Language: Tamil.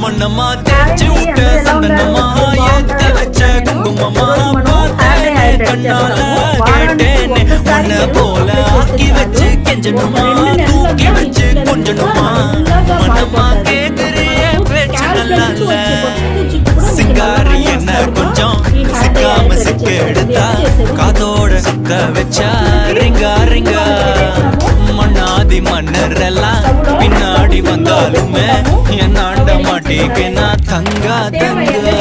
மண்ணமா தேய்ச்சி விட்ட சந்தனமா ஏத்தி வச்ச குங்குமமா பார்த்தேனே கண்ணால கேட்டேனே உன்னை போல ஆக்கி வச்சு கெஞ்சணுமா தூக்கி வச்சு கொஞ்சணுமா மனமா கேக்குறிய பேச்சு நல்லா இல்ல சிங்காரி என்ன கொஞ்சம் சிக்காம சிக்க எடுத்தா காதோட சுத்த வச்சா ரிங்கா ரிங்கா மண்ணாதி மன்னர் எல்லாம் பின்னாடி வந்தாலுமே என் ஆண்ட மாட்டேங்க நான் தங்கா தங்கா